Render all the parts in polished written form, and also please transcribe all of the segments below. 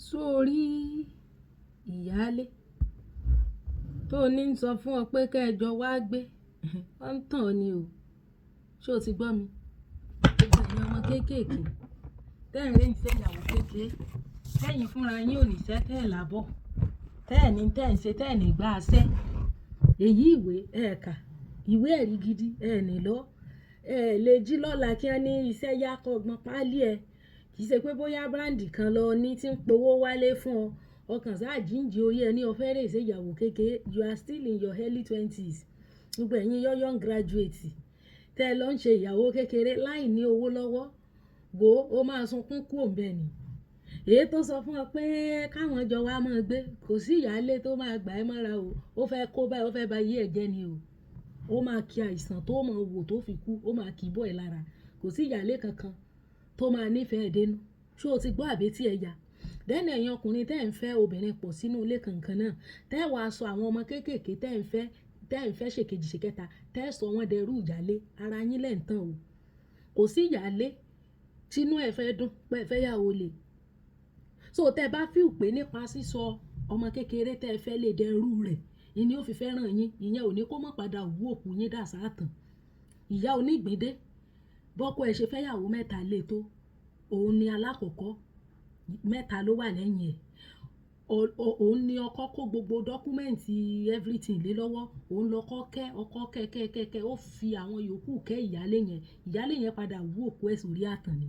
Sórí ìyálé tó ní ń sọ fún ọ pé kẹjọ wá gbé, ó ń tàn ọ́ ni o. Ṣé o ti gbọ́ mi? Gbogbo ẹ̀yin ọmọ kéékèèké, tẹ́ ń rẹ́yìn ìyàwó kékeré, tẹ́yìn fúnra yín ò ní ṣẹ́ tẹ́ ẹ̀ lábọ̀, tẹ́ ẹ̀ ní tẹ́ ẹ̀ ń ṣe tẹ́ ẹ̀ ní gbà ṣẹ́. Èyí ìwé ẹ̀ka, ìwé ẹ̀rí gidi ẹ̀ ní lọ. Ẹ lè jí lọ́la kí wọ́n ní iṣẹ́ yá kọ́gbọ́n pálí ẹ. Kì í ṣe pé bóyá bíráǹdì kan lọ ní tí ń powó wálé fún ọ. Ọkàn sáà jíǹde orí ẹni o fẹ́ rèé ṣe ìyàwó kékeré. You are still in your early 20s. Gbogbo ẹ̀yin young graduate tẹ́ ẹ lọ ń ṣe ìyàwó kékeré láì ní owó lọ́wọ́. Wo ó máa sunkún kú òǹbẹ ni. Èyí tó sọ fún ọ pé káwọn jọ wá máa gbé, kò sí ìyálé tó máa gbà ẹ́ mọ́ra o. Ó fẹ́ kó báyìí, ó fẹ́ ba yí ẹ̀ jẹ́ ni o. Ó máa kí àìsàn tó mọ̀ wò tó fi kú, ó máa kì í bọ́ ẹ̀ lára. Kò sí ìyálé kankan tó máa nífẹ̀ẹ́ dénú. Ṣé o ti gbọ́ àbí tí ẹ ya? Dẹ́nà ẹ̀yin ọkùnrin tẹ́ ẹ̀ ń fẹ́ obìnrin pọ̀ sínú ilé kankan náà. Tẹ́ ẹ wá sọ àwọn ọmọ kéékèèké tẹ́ ẹ̀ ń fẹ́ ṣèkejì ṣèkẹta, tẹ́ ẹ sọ wọ́n dẹrú ìyálé. Ara yín lẹ́ ń tàn o. Kò sí ìyálé tínú ẹ fẹ́ dùn pé ẹ fẹ́ yàwó lè. So tẹ́ ẹ bá feel pé nípa sísọ ọmọ kékeré tẹ́ ẹ fẹ́ lè dẹrú rẹ̀, ìní ó fi fẹ́ràn yín, ìyẹn ò ní kó má padà wú òkú yín dà sáàtàn. Ìyá onígbìndé bọ́kọ ẹ ṣe fẹ́ yàwó mẹ́ta lé tó, òun ni alákọ̀ọ́kọ́, mẹ́ta ló wà lẹ́yìn ẹ̀. Òun ni ọkọ kó gbogbo dọ́kúmẹ́ǹtì everything lé lọ́wọ́. Òun lọkọ kẹ́, ọkọ kẹ́, ó fi àwọn yòókù kẹ́ ìyálé yẹn. Ìyálé yẹn padà wú òkú ẹ̀ sórí àtàn ni.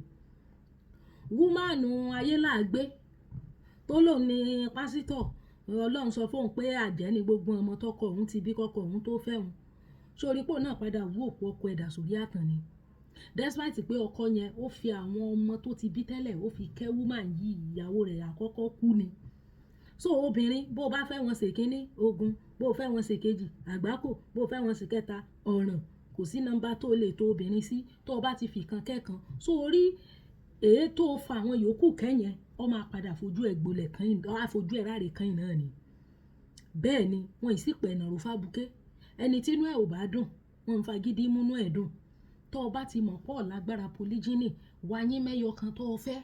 Wúmánù ayé làgbé tó lòun ní pásítọ̀, Ọlọ́run sọ fún òun pé àjẹ́ ni gbogbo ọmọ tọkọ òun ti bí kọkọ òun tó fẹ́ òun. Sórí pò náà padà wú òkú ọkọ ẹ̀dà sórí àtàn ni. Despite pé ọkọ yẹn ó fi àwọn ọmọ tó ti bí tẹ́lẹ̀ ó fi kẹ́ woman yìí, ìyàwó rẹ̀ àkọ́kọ́ kú ni. So obìnrin bó bá fẹ́ wọn ṣe kíní ogun, bó fẹ́ wọn ṣe kejì àgbákò, bó fẹ́ wọn ṣe kẹta ọ̀ràn, kò sí nọ́mbà tó lè tó obìnrin sí tó bá ti fi kan kẹ́kan. So orí èyí tó fa àwọn yòókù kẹ́yẹn, ó máa padà fojú ẹ̀ gbolẹ̀ kan, á fojú ẹ̀ ráre kan náà ni. Bẹ́ẹ̀ ni wọ́n ì sì pẹ̀ nàró fábùké. Ẹni tí inú ẹ̀ ò bá dùn, wọ́n ń fagídí múnú ẹ̀ dùn. Tó o bá ti mọ̀ pọ̀ lágbára polygyny, wá yín mẹ́yọ kan tó o fẹ́.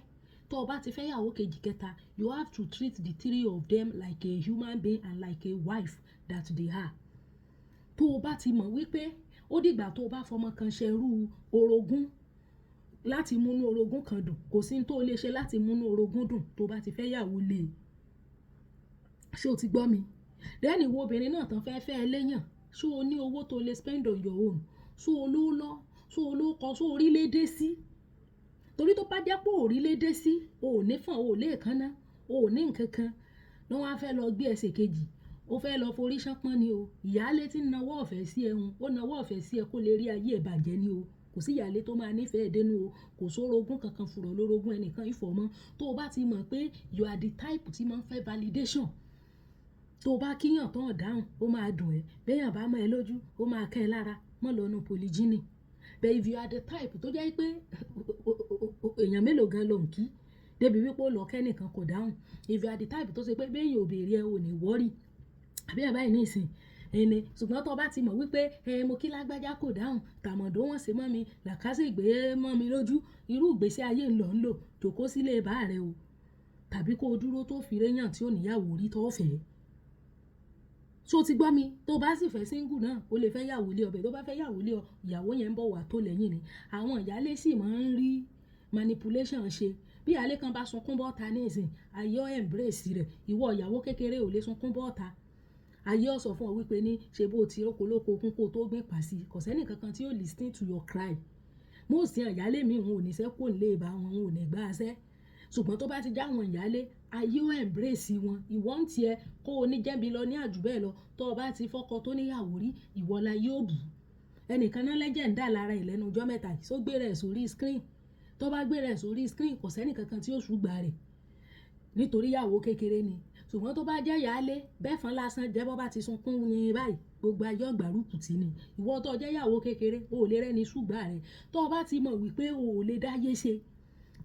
Tó o bá ti fẹ́ yàwó kejì kẹta, you have to treat the three of them like a human being and like a wife that they are. Tó o bá ti mọ̀ wípé ó dìgbà tó o bá fọmọ kan ṣerú orogún láti múnú orogún kan dùn, kò sí ní tó o lè ṣe láti múnú orogún dùn tó o bá ti fẹ́ yàwó lé. Ṣé o ti gbọ́ mi? Dẹ́nì wo obìnrin náà tán fẹ́ ẹlẹ́yàn. Ṣé o ní owó tó lè spend on your own? Ṣé o ló lọ? Ṣé o ló kọ? Ṣé orílẹ̀-èdè sí? Torí tó bá jẹ́ pé orílẹ̀-èdè sí, o ò ní fàn, o ò lè kánná, o ò ní nǹkan kan. Ní wọ́n á fẹ́ lọ gbé ẹsẹ̀ kejì, ó fẹ́ lọ forí ṣánpọ́n ni o. Ìyálé tí ń nawọ́ ọ̀fẹ́ sí ẹ̀hún, ó nawọ́ ọ̀fẹ́ sí ẹ kó lè rí ayé ẹ̀ bàjẹ́ ni o. Kò sí ìyálé tó máa nífẹ̀ẹ́ dénú o. Kò sórogún kankan fùrọ̀ lórogún ẹnìkan ìfọ̀mọ́. Tó o bá ti mọ̀ pé you are the type tí máa ń fẹ́ validation. Tó o bá kíyàn tán dáhùn, ó máa dùn ẹ́. Béèyàn bá mọ́ ẹ lójú, ó máa kẹ́ ẹ lára. Mọ́ lọ nu polygyny. But if you are the type tó jẹ́ pé èèyàn mélòó gan ló ń kí, débi wípé ó lọ kẹ́nìkan kò dáhùn. If you are the type tó ṣe pé béèyàn ò béèrè ẹ ò ní worry. Àbí ẹ̀ báyìí ní ìsìn. Ẹni ṣùgbọ́n tó bá ti mọ̀ wípé mo kí lágbájá kò dáhùn, tàmọ̀dó wọ́n ṣe mọ́ mi, làkàṣègbè mọ́ mi lójú, irú ìgbésí ayé ń lò, jòkó sílé bá rẹ o. Tàbí kó o dúró tó fi réyàn tí ò níyàwó rí tó fẹ́. Ṣé o ti gbọ́ mi? Tó bá sì fẹ́ single náà, o lè fẹ́ yàwó lé ọbẹ̀. Tó bá fẹ́ yàwó lé ọ, ìyàwó yẹn ń bọ̀ wá tó lẹ́yìn ni. Àwọn ìyálé sì máa ń rí manipulation ṣe. Bí ìyálé kan bá sunkún bọ́ta ní ìsìn, ayé ọ embrace rẹ̀. Ìwọ ìyàwó kékeré ò lè sunkún bọ́ta. Ayé ọ sọ fún ọ wípé ní ṣe bó ti rókolóko okun kó tó gbìn pàṣí. Kò sẹ́ni kankan tí yóò listen to your cry. Most ìyálé mi wọn ò ní sẹ́ kó lè bá wọn, wọn ò ní gbà ṣẹ́. Ṣùgbọ́n tó bá ti já wọn ìyálé, ayé ọ embrace wọn. Ìwọ ń tiẹ̀ kó o ní jẹ́bi lọ ní àjùbẹ́ lọ. Tó o bá ti fọ́kọ tó níyàwó rí, ìwọ la yóò bù. Ẹnìkan náà legend dà lára ìlẹ́nu ọjọ́ mẹ́ta yìí. Só gbé rẹ̀ sórí screen. Tó bá gbé rẹ̀ sórí screen, kò sẹ́ni kankan tí yóò ṣùgbà rẹ̀. Nítorí ìyàwó kékeré ni. Ṣùgbọ́n tó bá jẹ́ ìyálé, bẹ́fọn lásán jẹ́ bó bá ti sunkún yin báyìí, gbogbo ayé ọ̀gbàrúkù tí ni. Ìwọ tó jẹ́ ìyàwó kékeré, o ò lè rẹ́ni ṣùgbà rẹ̀. Tó o bá ti mọ̀ wípé o ò lè dáyé ṣe,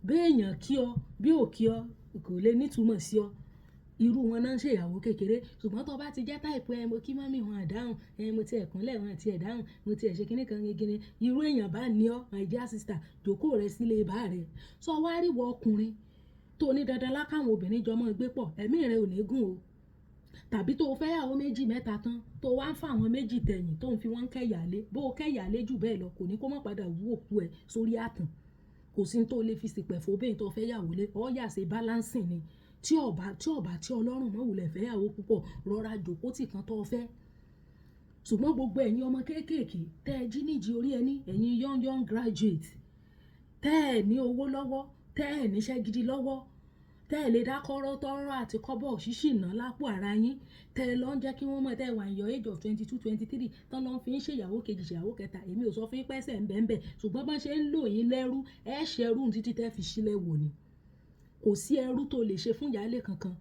béèyàn kí ọ, bí ò kí ọ, kò lè nítumọ̀ sí ọ. Irú wọn náà ń ṣe ìyàwó kékeré. Ṣùgbọ́n tó bá ti jẹ́ type mo kí mọ́mì wọn àdáhùn, mo ti ẹ̀kúnlẹ̀ wọn àti ẹ̀dáhùn, mo ti ẹ̀ṣẹ̀ kíní kan gígíní. Irú èèyàn bá ní ọ, my dear sister, jòkó rẹ sílé bá rẹ. So wá rí wọ ọkùnrin tó ní dandan lákàwọn obìnrin jọ mọ́ gbé pọ̀ ẹ̀mí rẹ ò ní gùn o. Tàbí tó fẹ́ yàwó méjì mẹ́ta tán tó wá ń fa àwọn méjì tẹ̀yìn tó ń fi wọ́n kẹ́yàlé bó o kẹ́yàlé jù bẹ́ẹ̀ lọ kò ní kó má padà wú òkú ẹ̀ sórí àtàn. Kò sí tó lè fi sìpẹ̀ fóbìnrin tó fẹ́ yàwó lé ọ́ yà ṣe balancing ni tí ọlọ́run mọ́ wulẹ̀ fẹ́ yàwó púpọ̀ rọra jòkó tì kan tó fẹ́. Ṣùgbọ́n gbogbo ẹ̀yin ọmọ kéékèèké tẹ́ ẹ jí níjì orí ẹni ẹ̀yin young graduate tẹ́ ẹ ní owó lọ́wọ́ tẹ́ ẹ níṣẹ́ gidi lọ́wọ́ tẹ́ ẹ lè dá kọ́rọ́ tọ́rọ́ àti kọ́bọ̀ ṣíṣì ná lápò ara yín tẹ́ ẹ lọ ń jẹ́ kí wọ́n mọ̀ tẹ́ ẹ wà in your age of 22 23 tán lọ́ fi ń ṣèyàwó kejì ṣèyàwó kẹta èmi ò sọ fún yín pẹ́sẹ̀ ń bẹ́ẹ̀ ṣùgbọ́n bá ṣe ń lò yín lẹ́rú ẹ ṣẹrú títí tẹ́ fi sílẹ̀ wò ni. Kò sí ẹrú tó lè ṣe fún ìyáálé kankan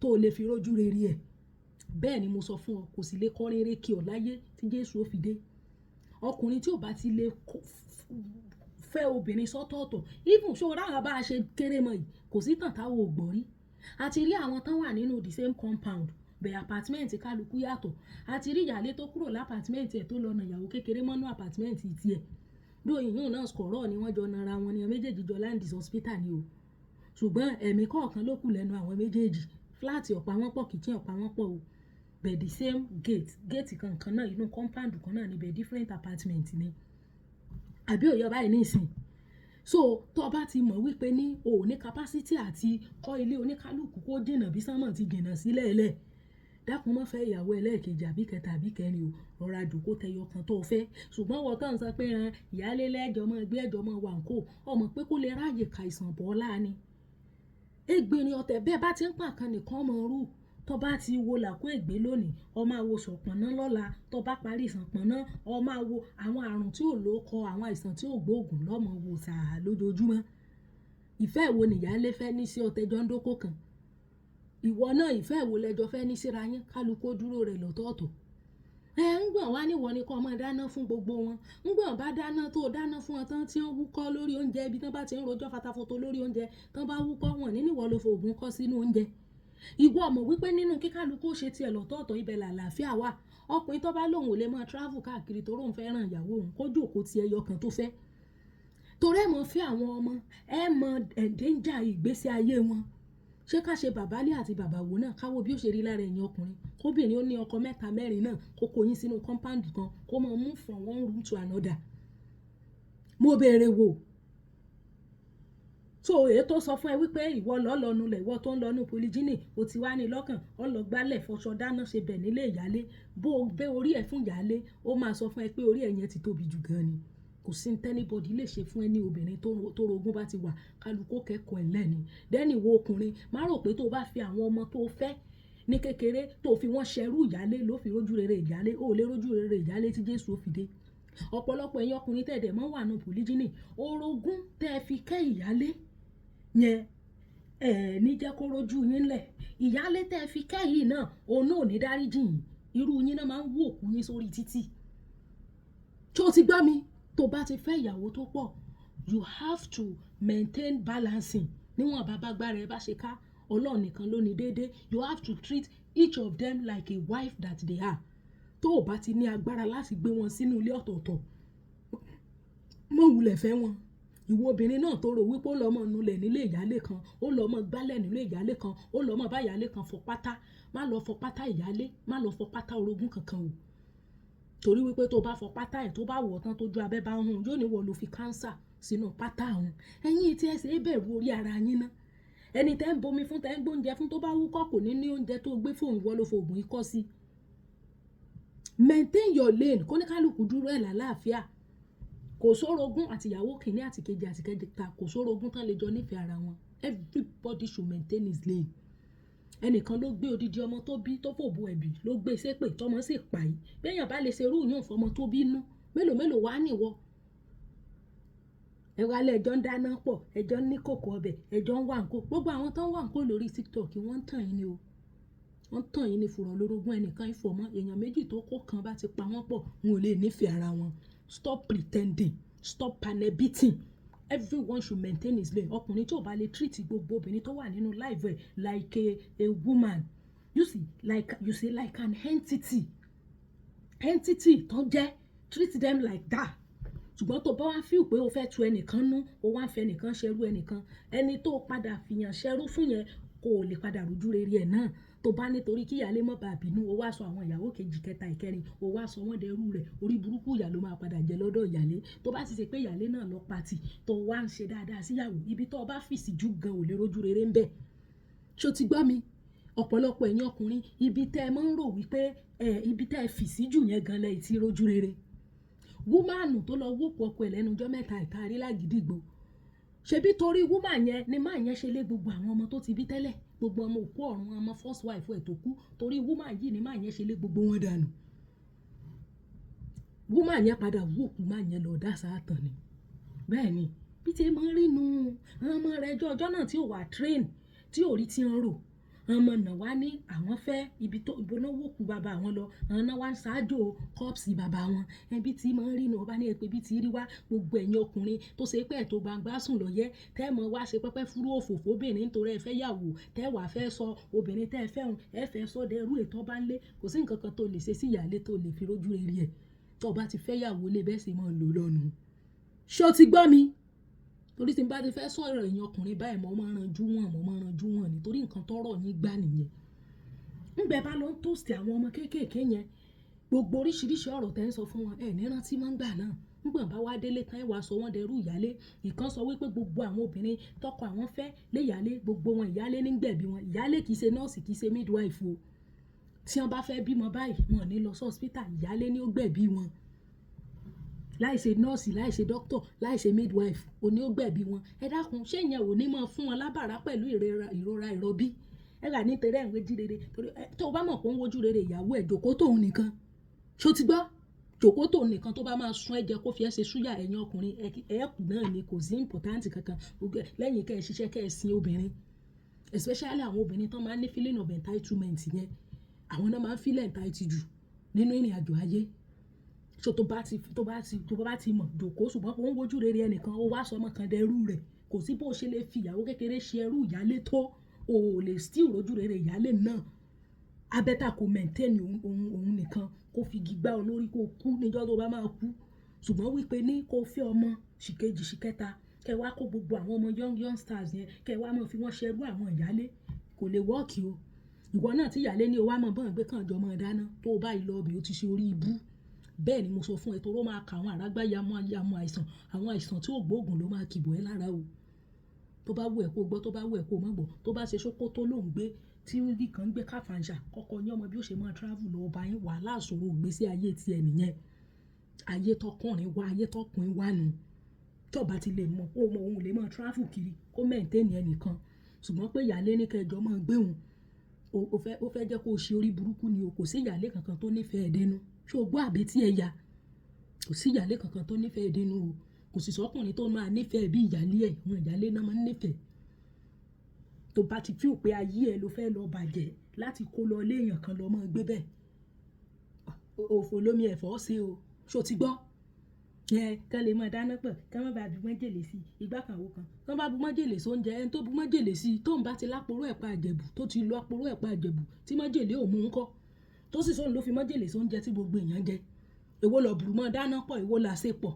tó lè fi rójú rere ẹ̀. Bẹ́ẹ̀ ni mo sọ fún ọ kò sì lè kọ́ rere kí ọ láyé tí Jésù ó fi dé. Ọkùnrin tí ò bá ti lè fẹ́ obìnrin sọ́tọ̀ọ̀tọ̀ even ṣó ráhà bá a ṣe kéré mọ́ yìí kò sí tàn táwọn ò gbọ́ rí. A ti rí àwọn tán wà nínú the same compound bẹ̀ apartment kálukú yàtọ̀. A ti rí ìyáálé tó kúrò lápàtment ẹ̀ tó lọ na ìyàwó kékeré mọ́nú apartment tiẹ̀. Bí òyìnbó náà skọ̀rọ̀ ni wọ́n jọ nara wọn ni méjèèjì jọ landis hospital ni o. Ṣùgbọ́n ẹ̀mí kọ̀ọ̀kan ló kù lẹ́nu àwọn méjèèjì flat ọ̀pá wọn pọ̀ kitchen ọ̀pá wọn pọ̀ o. But the same gate kankan náà inú compound kan náà ni but different apartment ni. Àbí òye ọba yìí nísìn. So tó bá ti mọ̀ wípé ní o ò ní capacity àti kọ́ ilé oníkálùkù kó jìnnà bí sánmọ̀ ti jìnnà sílẹ̀ ẹlẹ́ dákun mọ́ fẹ́ ìyàwó ẹlẹ́ẹ̀kejì àbí kẹta àbí kẹrin o rọra jòkó tẹyọ kan tó fẹ́. Ṣùgbọ́n wọ́n tán sọ pé ìyáálé lẹ́jọ́ mọ́ gbé ẹjọ́ mọ́ wà ń kó ọmọ pé kó lè ráàyè ka ìsàn bọ́ láàánú. Ẹgbẹ̀rin ọ̀tẹ̀ bẹ́ẹ̀ bá ti ń pàkan nìkan mọ̀ rú tó bá ti wo làkó ègbé lónìí ọ máa wo sọ̀pọ̀nná lọ́la tó bá parí ìsànpọ̀nná ọ máa wo àwọn àrùn tí ò lóko àwọn àìsàn tí ò gbóògùn lọ́mọ wo sàá lójoojúmọ́. Ìfẹ́ wo nìyálé fẹ́ ní sí ọ̀tẹ̀jọ́ ń dókò kan ìwọ náà ìfẹ́ wo lẹ́jọ́ fẹ́ ní síra yín kálukó dúró rẹ̀ lọ́tọ̀ọ̀tọ̀. ń gbọ̀n wá níwọ ni kó máa dáná fún gbogbo wọn ń gbọ̀n bá dáná tó dáná fún wọn tán tí ń wúkọ́ lórí oúnjẹ ibi tán bá ti ń rojọ́ fatafoto lórí oúnjẹ tán bá wúkọ́ wọn ní níwọ ló fòògùn kọ́ sínú oúnjẹ. Ìwọ mọ̀ wípé nínú kíkálukú ṣe tiẹ̀ lọ́tọ̀ọ̀tọ̀ ibẹ̀ làlàáfíà wà. Ọkùnrin tó bá lóun ò lè máa travel káàkiri torí òun fẹ́ ràn ìyàwó òun kó jókòó ti ẹyọ kan tó fẹ́. Torí ẹ mọ̀ fẹ́ àwọn ọmọ ẹ mọ̀ ẹ̀ǹdẹ́njà ìgbésí ayé wọn. Ṣé ká ṣe bàbálé àti bàbàwò náà káwọ́ bí ó ṣe rí lára ẹ̀yin ọkùnrin kóbìnrin ó ní ọkọ mẹ́ta mẹ́rin náà kó kó yín sínú compound kan kó máa move from one room to another. Mo béèrè wò. So èyí tó sọ fún ẹ wípé ìwọ lọ́lọ́nu lẹ̀ ìwọ tó ń lọ́nu polygyny o ti wá ní lọ́kàn ọlọ́gbálẹ̀ fọṣọ dáná ṣe bẹ̀ nílé ìyálé bó o gbé orí ẹ̀ fún ìyálé ó máa sọ fún ẹ pé orí ẹ̀ yẹn ti tóbi jù gan ni. Kò sí anybody lè ṣe fún ẹni obìnrin tó rogún bá ti wà kálukó kẹ́kọ̀ọ́ ẹ̀ lẹ́ni. Dẹ́ni wo ọkùnrin má rò pé tó bá fi àwọn ọmọ tó fẹ́ ní kékeré tó fi wọ́n ṣẹrú ìyálé ló fi rójú rere ìyálé ó lè rójú rere ìyálé tí Jésù ó fi dé. Ọ̀pọ̀lọpọ̀ ẹ̀yin ọkùnrin tẹ̀dẹ̀ mọ́ wà nù polygyny orogún tẹ́ fi kẹ́ ìyálé yẹn ní jẹ́ kó rójú yín lẹ̀ ìyálé tẹ́ fi kẹ́ yìí náà òun náà ò ní dáríjì yín irú yín náà máa ń wú òkú yín sórí títì. Tó ti gbọ́ mi tó bá ti fẹ́ ìyàwó tó pọ̀ you have to maintain balancing níwọ̀n bàbá rẹ̀ bá ṣe ká Ọlọ́run nìkan ló ní déédéé you have to treat each of them like a wife that they are. Tó o bá ti ní agbára láti gbé wọn sínú ilé ọ̀tọ̀ọ̀tọ̀ mọ̀ wulẹ̀ fẹ́ wọn. Ìwọ obìnrin náà tó rò wípé ó lọ mọ nulẹ̀ nílé ìyálé kan ó lọ mọ gbálẹ̀ nílé ìyálé kan ó lọ mọ bá ìyálé kan fọ pátá má lọ fọ pátá ìyálé má lọ fọ pátá orogún kankan o. Torí wípé tó bá fọ pátá ẹ̀ tó bá wọ̀ tán tójú abẹ́ bá hun yóò ní wọ́n ló fi kánsà sínú pátá òun. Ẹ̀yin tí ẹ ṣe é bẹ̀rù orí ara yín ná. Ẹni tẹ́ ń bomi fún tẹ́ ń gbóúnjẹ fún tó bá wúkọ́ kò ní ní oúnjẹ tó gbé fóun wọ́n ló fòògùn ikọ́ sí. Maintain your lane kóníkálùkù dúró ẹ̀ lálàáfíà. Kò sórogún àtìyàwó kìíní àti kejì àti kẹta kò sórogún tán lè jọ nífẹ̀ẹ́ ara wọn. Everybody should maintain his lane. Ẹnìkan ló gbé odidi ọmọ tó bí tó fòbò ẹ̀bì ló gbé sépè tọmọ sì pa yìí béèyàn bá lè ṣe irú yàn fọmọ tó bínú mélòó wá nìwọ. Ẹ wá lé ẹjọ́ ń dáná pọ̀ ẹjọ́ ń ní kòkò ọbẹ̀ ẹjọ́ ń wà ń kó gbogbo àwọn tó ń wà ń kó lórí TikTok wọ́n ń tàn yín ni o wọ́n ń tàn yín ní fùrọ̀ lórogún ẹnìkan ìfọ̀mọ́ èèyàn méjì tó kó kan bá ti pa wọ́n pọ̀ wọn ò lè nífẹ̀ẹ́ ara wọn. Stop pretending stop panic-beating everyone should maintain his lane. Ọkùnrin tí ò bá lè treat gbogbo obìnrin tó wà nínú life ẹ̀ like a woman you see like an entity tó jẹ́ treat them like that ṣùgbọ́n tó bá wá fíù pé o fẹ́ tu ẹnìkan nú o wá ń fẹ́ ẹnìkan ṣerú ẹnìkan ẹni tó padà fìyàn ṣerú fún yẹn kò lè padà rojú rere ẹ̀ náà tó bá nítorí kí ìyálé má bàa bínú o wá sọ àwọn ìyàwó kejì kẹta ìkẹrin o wá sọ wọ́n dẹrú rẹ̀ orí burúkú ìyá ló máa padà jẹ lọ́dọ̀ ìyálé tó bá sì ṣe pé ìyálé náà lọ pati tó wá ń ṣe dáadáa síyàwó ibi tó bá fìsì jù gan ò lè rojú rere ń bẹ̀ ṣó ti gbọ́ mi ọ̀pọ̀lọpọ̀ ẹ̀yin ọkùnrin ibi tẹ́ ẹ máa ń rò wípé ibi tẹ́ ẹ fìsì jù yẹn gan lẹ́yìn tí rojú rere wúmánù tó lọ wọ́pọ̀ ọkọ ẹ̀ lẹ́nu ọjọ́ mẹ́ta ìtaari lágídígbò ṣebí torí wúmà yẹn ni máa yẹn ṣe lé gbogbo àwọn ọmọ tó ti bí tẹ́lẹ̀ gbogbo ọmọ òkú ọ̀run ọmọ first wife ẹ̀ tó kú torí wúmà yìí ni máa yẹn ṣe lé gbogbo wọn dànù wúmà yẹn padà wú òkú máa yẹn lọ dá sáàtàn ni bẹ́ẹ̀ ni bí tí mo rí nu ọmọ rẹ̀ ọjọ́ náà tí ò wà train tí ò rí tí ń rò ọmọ náà wá ní àwọn fẹ́ ibi tó ìbóná wòkú bàbá wọn lọ àwọn náà wá ń ṣáájò kọ́ọ̀pù bàbá wọn ẹbí tí mo ń rí nu ọba ní ẹ̀pẹ́ bí ti rí wá gbogbo ẹ̀yin ọkùnrin tó ṣe pé ẹ̀tọ́ gbangba sùn lọ yẹ tẹ́ mọ wá ṣe pẹ́pẹ́ fúrú òfòfò obìnrin nítorí ẹ fẹ́ yàwó tẹ́ wà fẹ́ sọ obìnrin tẹ́ ẹ fẹ́ hùn ẹ fẹ́ sọ dẹrú ètò bá ń lé kò sí nǹkan kan tó lè ṣe sí ìyáálé tó lè fi rójú rere ẹ̀ tó bá ti fẹ́ yàwó lé bẹ́ẹ̀ sì máa lò lọ́nu ṣó ti gbọ́ mi torí tí n bá ti fẹ́ sọ̀rọ̀ ẹ̀yin ọkùnrin báyìí mo máa ranjú wọn nítorí nǹkan tọ́rọ̀ yín gbá nìyẹn ńgbẹ bá lọ ń tòsí àwọn ọmọ kéékèèké yẹn gbogbo oríṣiríṣi ọ̀rọ̀ tẹ́ ń sọ fún wọn ẹ̀ ní rántí máa ń gbà náà ńgbọ̀n bá wá délé tán ẹ̀ wá sọ wọ́n dẹrú ìyálé ìkan sọ wípé gbogbo àwọn obìnrin tọkọ àwọn fẹ́ lé ìyálé gbogbo wọn ìyálé ní gbẹ̀bí wọn ìyálé kìí ṣe nọ́ọ̀sì kìí ṣe midwife o tí wọ́n bá fẹ́ bímọ báyìí wọn ò ní lọ sí hospital ìyálé ní ó gbẹ̀bí wọn láì ṣe nọ́ọ̀sì láì ṣe dókítọ̀ láì ṣe midwife ò ní ó gbẹ̀bí wọn ẹ dákun ṣé ìyẹn ò ní máa fún wọn lábàrá pẹ̀lú ìrora ìrọbí ẹ rà nítorí ẹ̀ ń wojú rere torí tó o bá mọ̀ pé ń wojú rere ìyàwó ẹ̀ jòkó tóun nìkan ṣó ti gbọ́ jòkó tóun nìkan tó bá máa sún ẹ̀jẹ̀ kó fi ẹ́ ṣe súyà ẹ̀yin ọkùnrin ẹ̀ẹ́kù náà ni kò sí important kankan lẹ́yìn kẹ́ ẹ ṣiṣẹ́ kẹ́ ẹ sin obìnrin especially àwọn obìnrin tó máa ń ní feeling of entitlement yẹn àwọn náà máa ń feel entitled jù nínú ìrìn àjò ayé so tó bá ti mọ̀ jòkó ṣùgbọ́n kò ń wojú rere ẹnìkan ó wá sọmọ kan dẹrú rẹ̀ kò sí bó ṣe lè fi ìyàwó kékeré ṣe ẹrú ìyálé tó o ò lè still rojú rere ìyálé náà abẹ́tà kò maintain òun nìkan kó fi gbígbá olórí kó kú níjọ́ tó bá máa kú ṣùgbọ́n wípé ní kó fẹ́ ọmọ ṣìkejì ṣìkẹta kẹ wá kó gbogbo àwọn ọmọ young stars yẹn kẹ wá máa fi wọ́n ṣerú àwọn ìyálé kò lè wọ́ọ̀kì o ìwọ náà tí ìyálé ní o wá mọ̀ bọ́n gbé kàn jọ mọ́ dáná tó o bá ìlọ ọbẹ̀ o ti ṣe orí ibú bẹ́ẹ̀ ni mo sọ fún ẹ tó ló máa ka àwọn àrágbá yamu àìsàn àwọn àìsàn tí ò gbóògùn ló máa kìbọ̀ ẹ́ lára o tó bá wù ẹ́ kó gbọ́ tó bá wù ẹ́ kó má gbọ́ tó bá ṣe ṣókó tó ló ń gbé tí rí kan gbé káfàǹṣà kọ́kọ́ ní ọmọ bí ó ṣe máa travel lọ ọba yín wàhálà àṣòro ìgbésí ayé ti ẹ̀ nìyẹn ayé tọkùnrin wá ayé tọkùnrin wá nu tí ọba ti lè mọ ó mọ òun lè máa travel kiri kó maintain ẹnìkan ṣùgbọ́n pé ìyálé ní kẹjọ máa gbé òun ó fẹ́ jẹ́ kó o ṣe orí burúkú ni o kò sí ìyálé kankan tó nífẹ̀ẹ́ dénú ṣé o gbọ́ àbí tí ẹ ya kò sí ìyálé kankan tó nífẹ̀ẹ́ dénú o kò sì sọ́kùnrin tó máa nífẹ̀ẹ́ bí ìyálé ẹ̀ wọn ìyálé náà máa ń nífẹ̀ẹ́ tó bá ti fíò pé ayé ẹ ló fẹ́ lọ bàjẹ́ láti kó lọ ilé èèyàn kan lọ máa gbé bẹ́ẹ̀ òfò lómi ẹ̀fọ́ ṣe o ṣó ti gbọ́ kán lè máa dáná pọ̀ kán má bàa bu májèlé sí igbá kan wo kan kán bá bu májèlé sí oúnjẹ ẹni tó bu májèlé sí tóun bá ti láporó ẹ̀pà àjẹ̀bù tó ti lo àporó ẹ̀pà àjẹ̀bù tí májèlé ò mú ń kọ́ tó sì sóun ló fi májèlé sí oúnjẹ tí gbogbo èèyàn jẹ èwo lọ bùrù mọ́ dáná pọ̀ èwo là ṣe pọ̀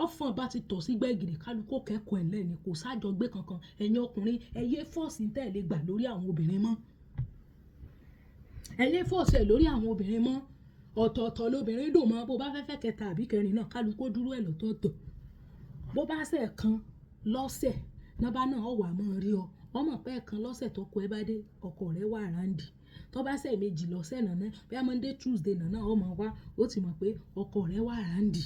ọ̀fọ̀n bá ti tọ̀ sí gbẹ̀gìrì kálukó kẹ́kọ̀ọ́ ẹ̀ lẹ́ni kò sájọgbé kankan ẹ̀yin ọkùnrin ẹ yé fọ́ọ̀sì ń tẹ̀lé gbà lórí àwọn obìnrin mọ́ ẹ yé fọ́ọ̀sì ẹ̀ lórí àwọn obìnrin mọ́ ọ̀tọ̀ọ̀tọ̀ lóbìnrin dùn mọ́ bó bá fẹ́fẹ́ kẹta àbí kẹrin náà kálukó dúró ẹ̀ lọ́tọ̀ọ̀tọ̀ bó bá ṣe kan lọ́sẹ̀ nọ́bá náà ọ̀wà mọ́ rí ọ ọmọ pẹ́ kan lọ́sẹ̀ tọkọ ẹ bá dé ọkọ rẹ wà ráǹdì tó bá ṣe méjì lọ́sẹ̀ náà bí i Monday Tuesday náà ọmọ wa ó ti mọ̀ pé ọkọ rẹ wà ráǹdì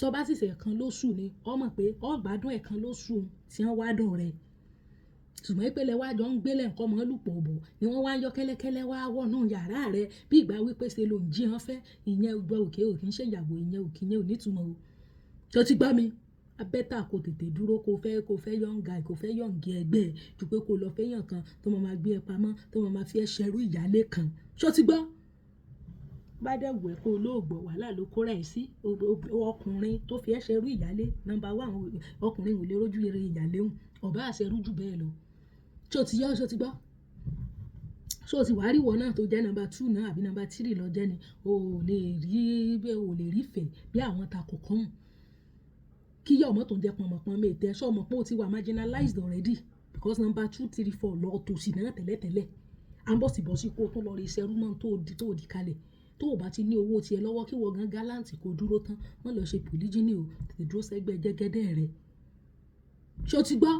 tó bá sì ṣe kan lóṣù ni ọmọ pé ọgbádùn ẹ̀kan lóṣù tí wọ́n wá dùn rẹ̀ ṣùgbọ́n ìpele wa jọ ń gbélé nǹkan mọ́ lùpọ̀ bọ̀ ni wọ́n wá ń yọ kẹ́lẹ́kẹ́lẹ́ wá wọ̀nù yàrá rẹ̀ bí ìgbà wípé ṣe ló ń jí hàn fẹ́ ìyẹn gbọ́ òkè òkè ń ṣèyàwó ìyẹn òkè yẹn ò nítumọ̀ o tó ti gbá mi abẹ́tà kò tètè dúró kò fẹ́ yọ̀ǹgà kò fẹ́ yọ̀ǹgì ẹgbẹ́ ẹ̀ ju pé kò lọ fẹ́ yàn kan tó máa gbé ẹ pamọ́ tó máa fi ẹ ṣẹrú ìyálé kan ṣó ti gbọ́ bá dẹ̀ wẹ̀ kó olóògbọ̀ wàhálà ló kó rẹ̀ sí ọkùnrin tó fi ẹ́ ṣerú ìyálé nọ́mbà wà ọkùnrin ò lè rójú rere ìyálé hùn ọ̀bá àṣẹrú jù bẹ́ẹ̀ lọ ṣó ti yọ ṣó ti gbọ́ ṣó ti wàá rí wọ náà tó jẹ́ nọ́mbà 2 náà àbí nọ́mbà 3 lọ jẹ́ ni o lè rí fẹ̀ bí àwọn takò kàn kí yá ọmọ tó ń jẹ pọnmọpọn mi tẹ ṣọ́ ọmọ pé ó ti wà marginalized already because number 2 3 4 lọ tòsí náà tẹ́lẹ̀tẹ́lẹ̀ à ń bọ̀ sí bọ̀ sí kó tó lọ rí iṣẹ́ rúmọ́ tó di kalẹ̀ tó o bá ti ní owó tiẹ̀ lọ́wọ́ kí wọ́n gan gáláǹtì kó dúró tán wọ́n lọ ṣe pòlíjìnì o tètè dúró sẹ́gbẹ́ jẹ́gẹ́dẹ́ rẹ̀ ṣé o ti gbọ́